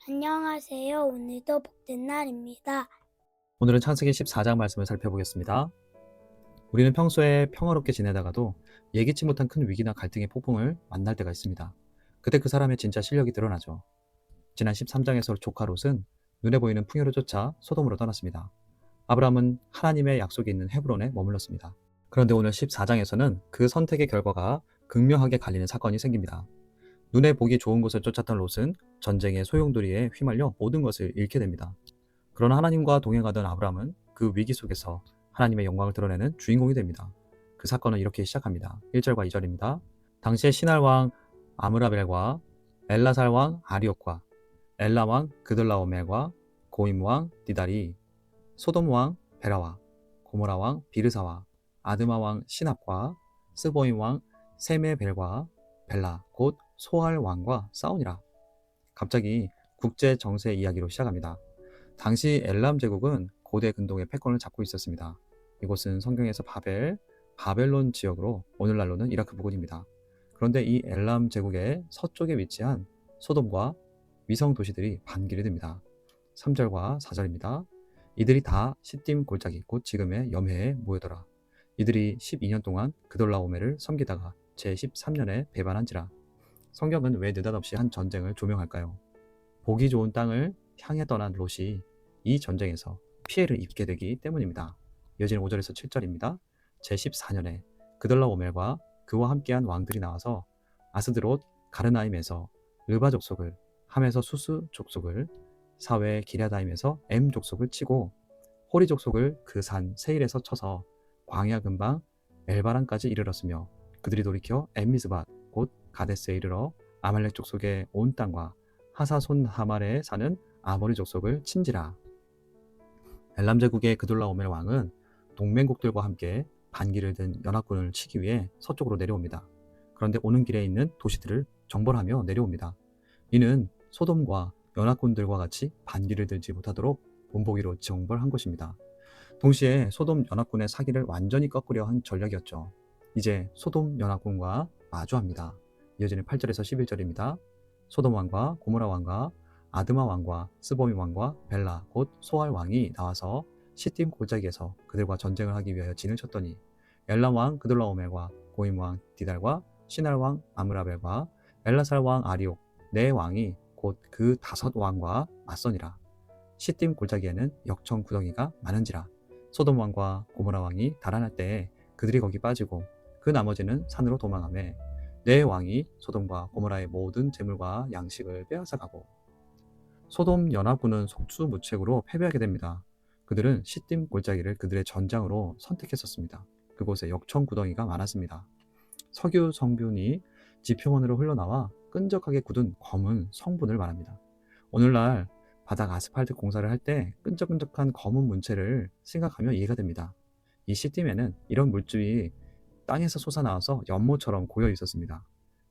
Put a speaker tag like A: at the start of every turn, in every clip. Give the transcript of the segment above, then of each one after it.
A: 안녕하세요. 오늘도 복된 날입니다.
B: 오늘은 창세기 14장 말씀을 살펴보겠습니다. 우리는 평소에 평화롭게 지내다가도 예기치 못한 큰 위기나 갈등의 폭풍을 만날 때가 있습니다. 그때 그 사람의 진짜 실력이 드러나죠. 지난 13장에서 조카 롯은 눈에 보이는 풍요를 쫓아 소돔으로 떠났습니다. 아브라함은 하나님의 약속이 있는 헤브론에 머물렀습니다. 그런데 오늘 14장에서는 그 선택의 결과가 극명하게 갈리는 사건이 생깁니다. 눈에 보기 좋은 곳을 쫓았던 롯은 전쟁의 소용돌이에 휘말려 모든 것을 잃게 됩니다. 그러나 하나님과 동행하던 아브라함은 그 위기 속에서 하나님의 영광을 드러내는 주인공이 됩니다. 그 사건은 이렇게 시작합니다. 1절과 2절입니다. 당시에 신할 왕 아므라벨과 엘라살 왕 아리옥과 엘라 왕 그들라오멜과 고임 왕 디달이 소돔 왕 베라와 고모라 왕 비르사와 아드마 왕 시납과 스보임 왕 세메벨과 벨라 곧 소알 왕과 싸우니라. 갑자기 국제 정세 이야기로 시작합니다. 당시 엘람 제국은 고대 근동의 패권을 잡고 있었습니다. 이곳은 성경에서 바벨론 지역으로 오늘날로는 이라크 부근입니다. 그런데 이 엘람 제국의 서쪽에 위치한 소돔과 위성 도시들이 반기를 듭니다. 3절과 4절입니다. 이들이 다 시딤 골짜기 곧 지금의 염해에 모여더라. 이들이 12년 동안 그돌라오멜을 섬기다가 제13년에 배반한지라. 성경은 왜 느닷없이 한 전쟁을 조명할까요? 보기 좋은 땅을 향해 떠난 롯이 이 전쟁에서 피해를 입게 되기 때문입니다. 이어지는 5절에서 7절입니다. 제14년에 그들라오멜과 그와 함께한 왕들이 나와서 아스드롯 가르나임에서 르바 족속을, 함에서 수스 족속을, 사외 기랴다임에서 엠 족속을 치고 호리 족속을 그 산 세일에서 쳐서 광야 근방 엘바란까지 이르렀으며 그들이 돌이켜 엠미스밭 곧 가데스에 이르러 아말렉 족속의 온 땅과 하사손 하말에 사는 아모리 족속을 친지라. 엘람 제국의 그돌라오멜 왕은 동맹국들과 함께 반기를 든 연합군을 치기 위해 서쪽으로 내려옵니다. 그런데 오는 길에 있는 도시들을 정벌하며 내려옵니다. 이는 소돔과 연합군들과 같이 반기를 들지 못하도록 본보기로 정벌한 것입니다. 동시에 소돔 연합군의 사기를 완전히 꺾으려 한 전략이었죠. 이제 소돔 연합군과 마주합니다. 이어지는 8절에서 11절입니다. 소돔 왕과 고모라 왕과 아드마 왕과 스보미 왕과 벨라 곧 소알 왕이 나와서 시딤 골짜기에서 그들과 전쟁을 하기 위하여 진을 쳤더니 엘람 왕 그돌라오멜과 고임 왕 디달과 신할 왕 아므라벨과 엘라살 왕 아리옥 네 왕이 곧 그 5 왕과 맞서니라. 시딤 골짜기에는 역청 구덩이가 많은지라. 소돔 왕과 고모라 왕이 달아날 때에 그들이 거기 빠지고 그 나머지는 산으로 도망하매 네 왕이 소돔과 고모라의 모든 재물과 양식을 빼앗아가고 소돔 연합군은 속수무책으로 패배하게 됩니다. 그들은 시딤 골짜기를 그들의 전장으로 선택했었습니다. 그곳에 역청 구덩이가 많았습니다. 석유 성분이 지표면으로 흘러나와 끈적하게 굳은 검은 성분을 말합니다. 오늘날 바닥 아스팔트 공사를 할 때 끈적끈적한 검은 문체를 생각하면 이해가 됩니다. 이 시딤에는 이런 물질이 땅에서 솟아나와서 연못처럼 고여 있었습니다.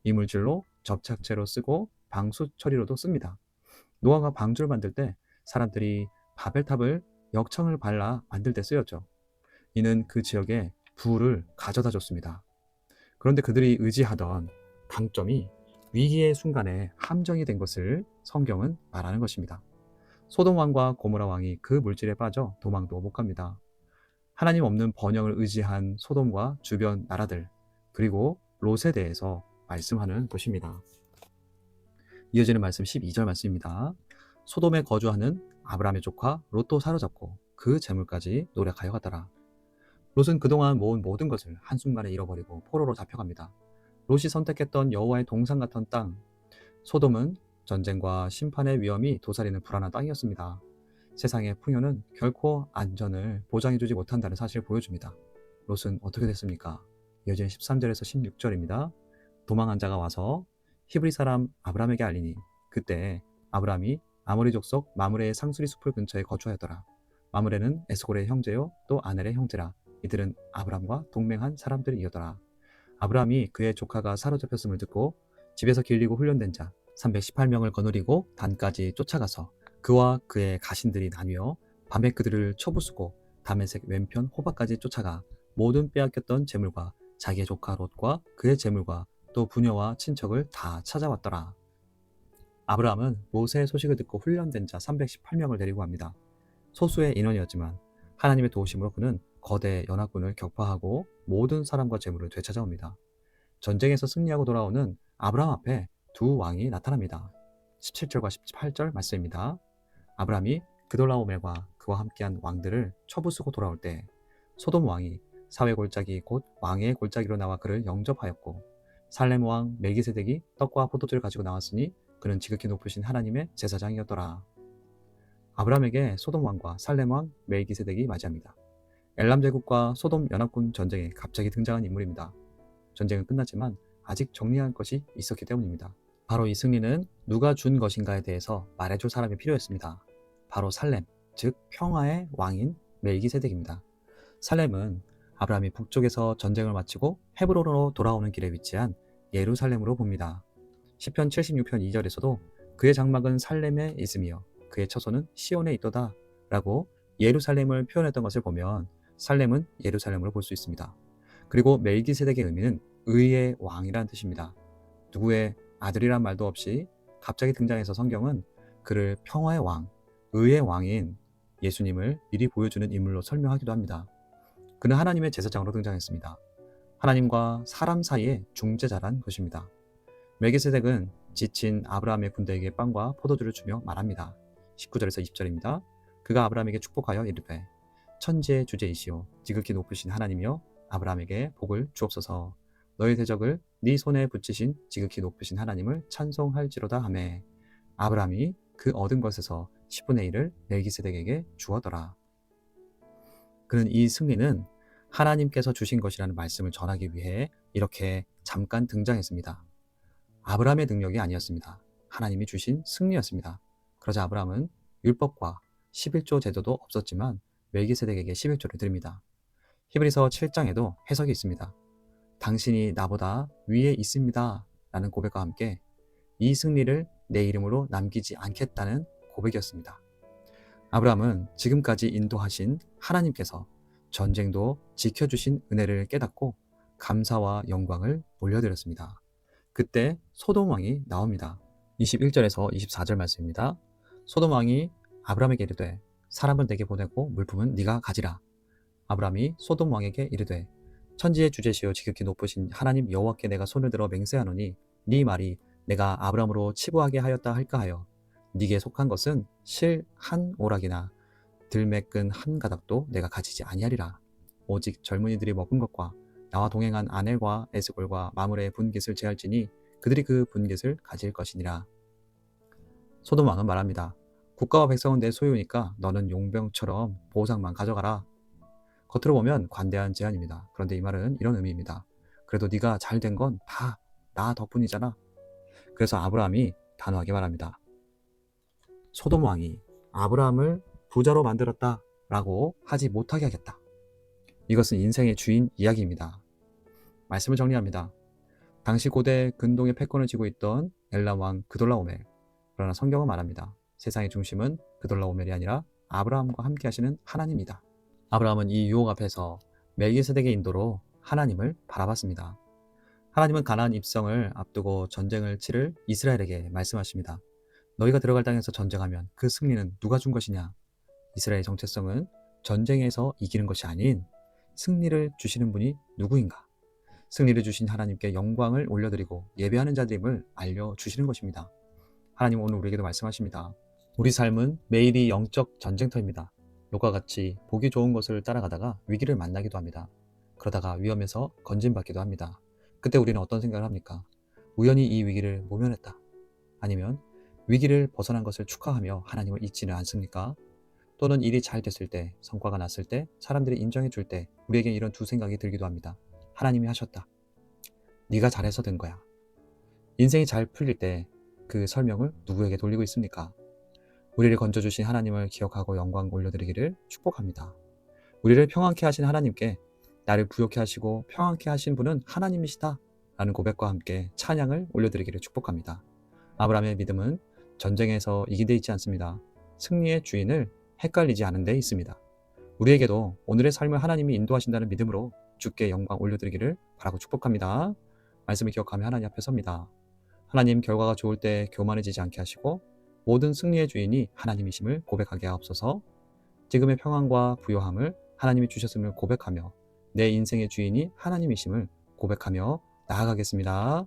B: 이 물질로 접착제로 쓰고 방수 처리로도 씁니다. 노아가 방주를 만들 때 사람들이 바벨탑을 역청을 발라 만들 때 쓰였죠. 이는 그 지역에 부를 가져다 줬습니다. 그런데 그들이 의지하던 강점이 위기의 순간에 함정이 된 것을 성경은 말하는 것입니다. 소돔 왕과 고모라 왕이 그 물질에 빠져 도망도 못 갑니다. 하나님 없는 번영을 의지한 소돔과 주변 나라들, 그리고 롯에 대해서 말씀하는 것입니다. 이어지는 말씀 12절 말씀입니다. 소돔에 거주하는 아브라함의 조카 롯도 사로잡고 그 재물까지 노력하여 갔더라. 롯은 그동안 모은 모든 것을 한순간에 잃어버리고 포로로 잡혀갑니다. 롯이 선택했던 여호와의 동산 같은 땅, 소돔은 전쟁과 심판의 위험이 도사리는 불안한 땅이었습니다. 세상의 풍요는 결코 안전을 보장해주지 못한다는 사실을 보여줍니다. 롯은 어떻게 됐습니까? 이어지는 13절에서 16절입니다. 도망한 자가 와서 히브리 사람 아브라함에게 알리니 그때 아브라함이 아모리 족속 마므레의 상수리 숲을 근처에 거주하였더라. 마므레는 에스골의 형제요 또 아넬의 형제라. 이들은 아브라함과 동맹한 사람들이었더라. 아브라함이 그의 조카가 사로잡혔음을 듣고 집에서 길리고 훈련된 자 318명을 거느리고 단까지 쫓아가서 그와 그의 가신들이 나뉘어 밤에 그들을 쳐부수고 다메섹 왼편 호바까지 쫓아가 모든 빼앗겼던 재물과 자기의 조카 롯과 그의 재물과 또 부녀와 친척을 다 찾아왔더라. 아브라함은 모세의 소식을 듣고 훈련된 자 318명을 데리고 갑니다. 소수의 인원이었지만 하나님의 도우심으로 그는 거대 연합군을 격파하고 모든 사람과 재물을 되찾아옵니다. 전쟁에서 승리하고 돌아오는 아브라함 앞에 두 왕이 나타납니다. 17절과 18절 말씀입니다. 아브라함이 그돌라오멜과 그와 함께한 왕들을 쳐부수고 돌아올 때 소돔 왕이 사회 골짜기 곧 왕의 골짜기로 나와 그를 영접하였고 살렘 왕 멜기세덱이 떡과 포도주를 가지고 나왔으니 그는 지극히 높으신 하나님의 제사장이었더라. 아브라함에게 소돔 왕과 살렘 왕 멜기세덱이 맞이합니다. 엘람 제국과 소돔 연합군 전쟁에 갑자기 등장한 인물입니다. 전쟁은 끝났지만 아직 정리할 것이 있었기 때문입니다. 바로 이 승리는 누가 준 것인가에 대해서 말해줄 사람이 필요했습니다. 바로 살렘, 즉 평화의 왕인 멜기세덱입니다. 살렘은 아브라함이 북쪽에서 전쟁을 마치고 헤브론으로 돌아오는 길에 위치한 예루살렘으로 봅니다. 시편 76편 2절에서도 그의 장막은 살렘에 있으며 그의 처소는 시온에 있도다 라고 예루살렘을 표현했던 것을 보면 살렘은 예루살렘으로 볼 수 있습니다. 그리고 멜기세덱의 의미는 의의 왕이라는 뜻입니다. 누구의 아들이란 말도 없이 갑자기 등장해서 성경은 그를 평화의 왕, 의의 왕인 예수님을 미리 보여주는 인물로 설명하기도 합니다. 그는 하나님의 제사장으로 등장했습니다. 하나님과 사람 사이의 중재자란 것입니다. 멜기세덱은 지친 아브라함의 군대에게 빵과 포도주를 주며 말합니다. 19절에서 20절입니다. 그가 아브라함에게 축복하여 이르되 천지의 주제이시오 지극히 높으신 하나님이여 아브라함에게 복을 주옵소서. 너의 대적을 네 손에 붙이신 지극히 높으신 하나님을 찬송할지로다 하매 아브라함이 그 얻은 것에서 10분의 1을 멜기세덱에게 주었더라. 그는 이 승리는 하나님께서 주신 것이라는 말씀을 전하기 위해 이렇게 잠깐 등장했습니다. 아브라함의 능력이 아니었습니다. 하나님이 주신 승리였습니다. 그러자 아브라함은 율법과 11조 제도도 없었지만 멜기세덱에게 11조를 드립니다. 히브리서 7장에도 해석이 있습니다. 당신이 나보다 위에 있습니다 라는 고백과 함께 이 승리를 내 이름으로 남기지 않겠다는 고백이었습니다. 아브라함은 지금까지 인도하신 하나님께서 전쟁도 지켜주신 은혜를 깨닫고 감사와 영광을 올려드렸습니다. 그때 소돔 왕이 나옵니다. 21절에서 24절 말씀입니다. 소돔 왕이 아브라함에게 이르되 사람을 내게 보내고 물품은 네가 가지라. 아브라함이 소돔 왕에게 이르되 천지의 주제시여 지극히 높으신 하나님 여호와께 내가 손을 들어 맹세하노니 네 말이 내가 아브라함으로 치부하게 하였다 할까 하여 네게 속한 것은 실 한 오락이나 들매끈 한 가닥도 내가 가지지 아니하리라. 오직 젊은이들이 먹은 것과 나와 동행한 아넬과 에스골과 마물의 분깃을 제할지니 그들이 그 분깃을 가질 것이니라. 소돔 왕은 말합니다. 국가와 백성은 내 소유니까 너는 용병처럼 보상만 가져가라. 겉으로 보면 관대한 제안입니다. 그런데 이 말은 이런 의미입니다. 그래도 네가 잘 된 건 다 나 덕분이잖아. 그래서 아브라함이 단호하게 말합니다. 소돔 왕이 아브라함을 부자로 만들었다 라고 하지 못하게 하겠다. 이것은 인생의 주인 이야기입니다. 말씀을 정리합니다. 당시 고대 근동의 패권을 쥐고 있던 엘람 왕 그돌라오멜. 그러나 성경은 말합니다. 세상의 중심은 그돌라오멜이 아니라 아브라함과 함께 하시는 하나님이다. 아브라함은 이 유혹 앞에서 멜기세덱의 인도로 하나님을 바라봤습니다. 하나님은 가나안 입성을 앞두고 전쟁을 치를 이스라엘에게 말씀하십니다. 너희가 들어갈 땅에서 전쟁하면 그 승리는 누가 준 것이냐? 이스라엘의 정체성은 전쟁에서 이기는 것이 아닌 승리를 주시는 분이 누구인가? 승리를 주신 하나님께 영광을 올려드리고 예배하는 자들임을 알려주시는 것입니다. 하나님은 오늘 우리에게도 말씀하십니다. 우리 삶은 매일이 영적 전쟁터입니다. 욕과 같이 보기 좋은 것을 따라가다가 위기를 만나기도 합니다. 그러다가 위험에서 건진받기도 합니다. 그때 우리는 어떤 생각을 합니까? 우연히 이 위기를 모면했다. 아니면 위기를 벗어난 것을 축하하며 하나님을 잊지는 않습니까? 또는 일이 잘 됐을 때, 성과가 났을 때, 사람들이 인정해 줄 때 우리에게 이런 두 생각이 들기도 합니다. 하나님이 하셨다. 네가 잘해서 된 거야. 인생이 잘 풀릴 때 그 설명을 누구에게 돌리고 있습니까? 우리를 건져주신 하나님을 기억하고 영광 올려드리기를 축복합니다. 우리를 평안케 하신 하나님께 나를 부욕케 하시고 평안케 하신 분은 하나님이시다 라는 고백과 함께 찬양을 올려드리기를 축복합니다. 아브라함의 믿음은 전쟁에서 이기돼 있지 않습니다. 승리의 주인을 헷갈리지 않은 데 있습니다. 우리에게도 오늘의 삶을 하나님이 인도하신다는 믿음으로 주께 영광 올려드리기를 바라고 축복합니다. 말씀을 기억하며 하나님 앞에 섭니다. 하나님, 결과가 좋을 때 교만해지지 않게 하시고 모든 승리의 주인이 하나님이심을 고백하게 하옵소서. 지금의 평안과 부요함을 하나님이 주셨음을 고백하며 내 인생의 주인이 하나님이심을 고백하며 나아가겠습니다.